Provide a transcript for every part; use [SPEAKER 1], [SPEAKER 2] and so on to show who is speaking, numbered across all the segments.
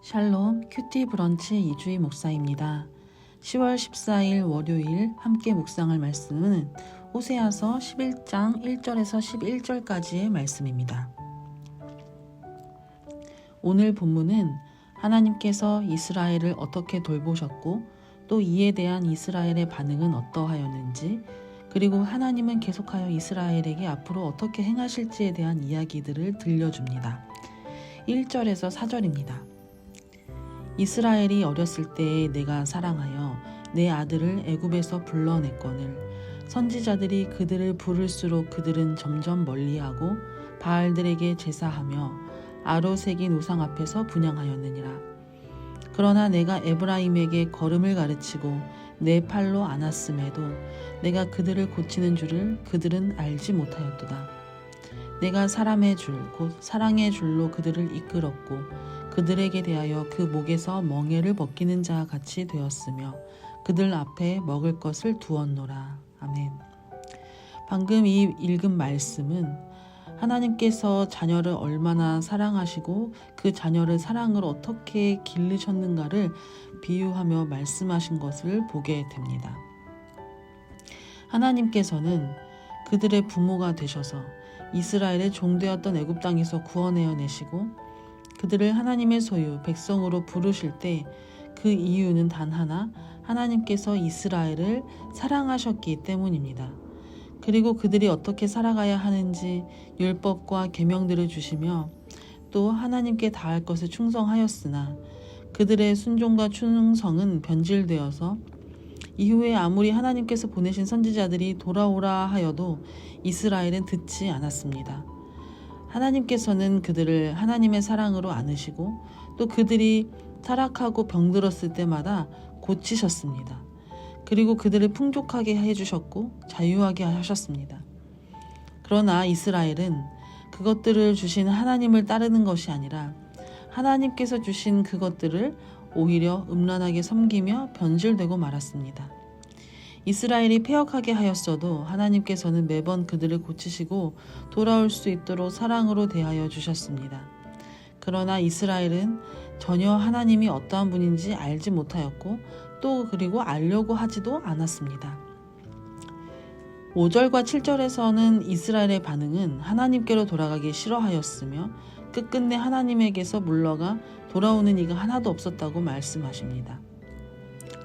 [SPEAKER 1] 샬롬 큐티 브런치 이주희 목사입니다. 10월 14일 월요일 함께 묵상할 말씀은 호세아서 11장 1절에서 11절까지의 말씀입니다. 오늘 본문은 하나님께서 이스라엘을 어떻게 돌보셨고 또 이에 대한 이스라엘의 반응은 어떠하였는지, 그리고 하나님은 계속하여 이스라엘에게 앞으로 어떻게 행하실지에 대한 이야기들을 들려줍니다. 1절에서 4절입니다. 이스라엘이 어렸을 때에 내가 사랑하여 내 아들을 애굽에서 불러냈거늘 선지자들이 그들을 부를수록 그들은 점점 멀리하고 바알들에게 제사하며 아로새긴 우상 앞에서 분향하였느니라. 그러나 내가 에브라임에게 걸음을 가르치고 내 팔로 안았음에도 내가 그들을 고치는 줄을 그들은 알지 못하였도다. 내가 사람의 줄 곧 사랑의 줄로 그들을 이끌었고 그들에게 대하여 그 목에서 멍에를 벗기는 자와 같이 되었으며 그들 앞에 먹을 것을 두었노라. 아멘. 방금 이 읽은 말씀은 하나님께서 자녀를 얼마나 사랑하시고 그 자녀를 사랑으로 어떻게 기르셨는가를 비유하며 말씀하신 것을 보게 됩니다. 하나님께서는 그들의 부모가 되셔서 이스라엘의 종되었던 애굽 땅에서 구원하여 내시고 그들을 하나님의 소유, 백성으로 부르실 때 그 이유는 단 하나, 하나님께서 이스라엘을 사랑하셨기 때문입니다. 그리고 그들이 어떻게 살아가야 하는지 율법과 계명들을 주시며 또 하나님께 다할 것을 충성하였으나 그들의 순종과 충성은 변질되어서 이후에 아무리 하나님께서 보내신 선지자들이 돌아오라 하여도 이스라엘은 듣지 않았습니다. 하나님께서는 그들을 하나님의 사랑으로 안으시고 또 그들이 타락하고 병들었을 때마다 고치셨습니다. 그리고 그들을 풍족하게 해주셨고 자유하게 하셨습니다. 그러나 이스라엘은 그것들을 주신 하나님을 따르는 것이 아니라 하나님께서 주신 그것들을 오히려 음란하게 섬기며 변질되고 말았습니다. 이스라엘이 패역하게 하였어도 하나님께서는 매번 그들을 고치시고 돌아올 수 있도록 사랑으로 대하여 주셨습니다. 그러나 이스라엘은 전혀 하나님이 어떠한 분인지 알지 못하였고 또 그리고 알려고 하지도 않았습니다. 5절과 7절에서는 이스라엘의 반응은 하나님께로 돌아가기 싫어하였으며 끝끝내 하나님에게서 물러가 돌아오는 이가 하나도 없었다고 말씀하십니다.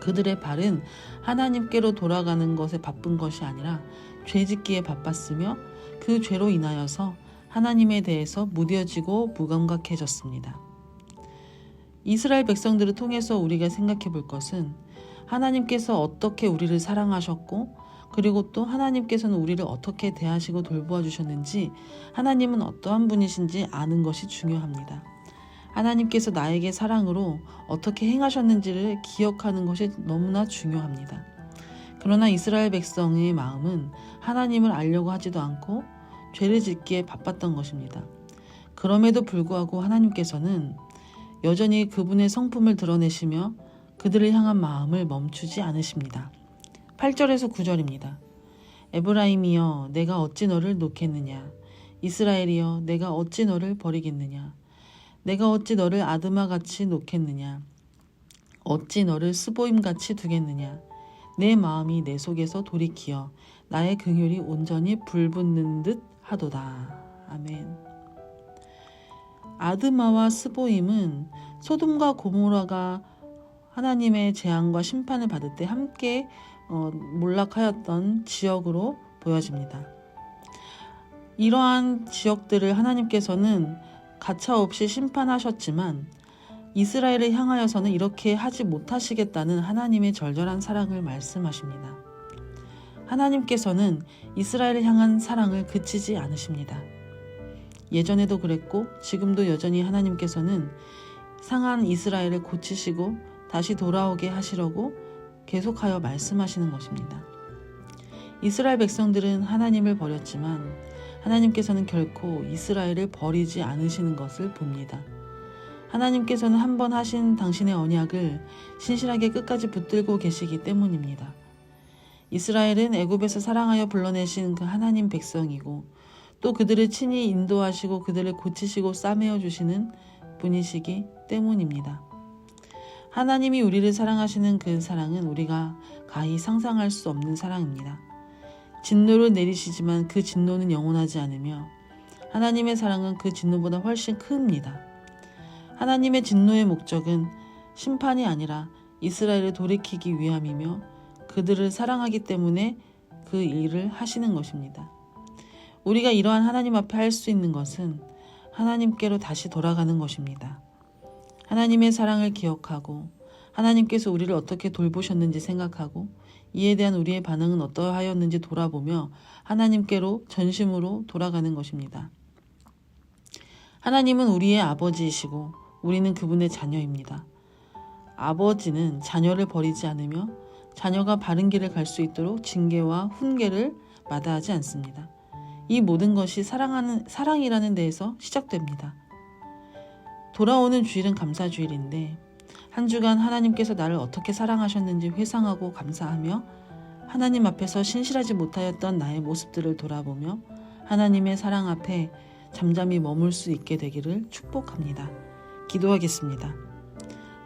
[SPEAKER 1] 그들의 발은 하나님께로 돌아가는 것에 바쁜 것이 아니라 죄짓기에 바빴으며 그 죄로 인하여서 하나님에 대해서 무뎌지고 무감각해졌습니다. 이스라엘 백성들을 통해서 우리가 생각해 볼 것은 하나님께서 어떻게 우리를 사랑하셨고 그리고 또 하나님께서는 우리를 어떻게 대하시고 돌보아 주셨는지 하나님은 어떠한 분이신지 아는 것이 중요합니다. 하나님께서 나에게 사랑으로 어떻게 행하셨는지를 기억하는 것이 너무나 중요합니다. 그러나 이스라엘 백성의 마음은 하나님을 알려고 하지도 않고 죄를 짓기에 바빴던 것입니다. 그럼에도 불구하고 하나님께서는 여전히 그분의 성품을 드러내시며 그들을 향한 마음을 멈추지 않으십니다. 8절에서 9절입니다. 에브라임이여 내가 어찌 너를 놓겠느냐. 이스라엘이여 내가 어찌 너를 버리겠느냐. 내가 어찌 너를 아드마같이 놓겠느냐. 어찌 너를 스보임같이 두겠느냐. 내 마음이 내 속에서 돌이키어 나의 긍휼이 온전히 불붙는 듯 하도다. 아멘. 아드마와 스보임은 소돔과 고모라가 하나님의 재앙과 심판을 받을 때 함께 몰락하였던 지역으로 보여집니다. 이러한 지역들을 하나님께서는 가차없이 심판하셨지만 이스라엘을 향하여서는 이렇게 하지 못하시겠다는 하나님의 절절한 사랑을 말씀하십니다. 하나님께서는 이스라엘을 향한 사랑을 그치지 않으십니다. 예전에도 그랬고 지금도 여전히 하나님께서는 상한 이스라엘을 고치시고 다시 돌아오게 하시려고 계속하여 말씀하시는 것입니다. 이스라엘 백성들은 하나님을 버렸지만 하나님께서는 결코 이스라엘을 버리지 않으시는 것을 봅니다. 하나님께서는 한 번 하신 당신의 언약을 신실하게 끝까지 붙들고 계시기 때문입니다. 이스라엘은 애굽에서 사랑하여 불러내신 그 하나님 백성이고 또 그들을 친히 인도하시고 그들을 고치시고 싸매어 주시는 분이시기 때문입니다. 하나님이 우리를 사랑하시는 그 사랑은 우리가 가히 상상할 수 없는 사랑입니다. 진노를 내리시지만 그 진노는 영원하지 않으며 하나님의 사랑은 그 진노보다 훨씬 큽니다. 하나님의 진노의 목적은 심판이 아니라 이스라엘을 돌이키기 위함이며 그들을 사랑하기 때문에 그 일을 하시는 것입니다. 우리가 이러한 하나님 앞에 할 수 있는 것은 하나님께로 다시 돌아가는 것입니다. 하나님의 사랑을 기억하고 하나님께서 우리를 어떻게 돌보셨는지 생각하고 이에 대한 우리의 반응은 어떠하였는지 돌아보며 하나님께로 전심으로 돌아가는 것입니다. 하나님은 우리의 아버지이시고 우리는 그분의 자녀입니다. 아버지는 자녀를 버리지 않으며 자녀가 바른 길을 갈 수 있도록 징계와 훈계를 마다하지 않습니다. 이 모든 것이 사랑이라는 데에서 시작됩니다. 돌아오는 주일은 감사주일인데 한 주간 하나님께서 나를 어떻게 사랑하셨는지 회상하고 감사하며 하나님 앞에서 신실하지 못하였던 나의 모습들을 돌아보며 하나님의 사랑 앞에 잠잠히 머물 수 있게 되기를 축복합니다. 기도하겠습니다.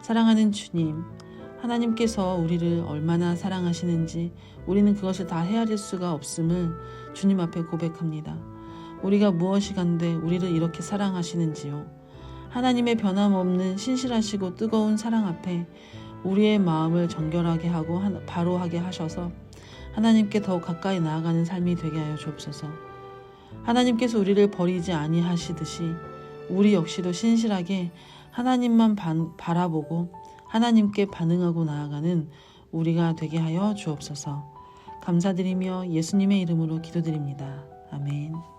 [SPEAKER 1] 사랑하는 주님, 하나님께서 우리를 얼마나 사랑하시는지 우리는 그것을 다 헤아릴 수가 없음을 주님 앞에 고백합니다. 우리가 무엇이 간데 우리를 이렇게 사랑하시는지요. 하나님의 변함없는 신실하시고 뜨거운 사랑 앞에 우리의 마음을 정결하게 하고 바로하게 하셔서 하나님께 더욱 가까이 나아가는 삶이 되게 하여 주옵소서. 하나님께서 우리를 버리지 아니하시듯이 우리 역시도 신실하게 하나님만 바라보고 하나님께 반응하고 나아가는 우리가 되게 하여 주옵소서. 감사드리며 예수님의 이름으로 기도드립니다. 아멘.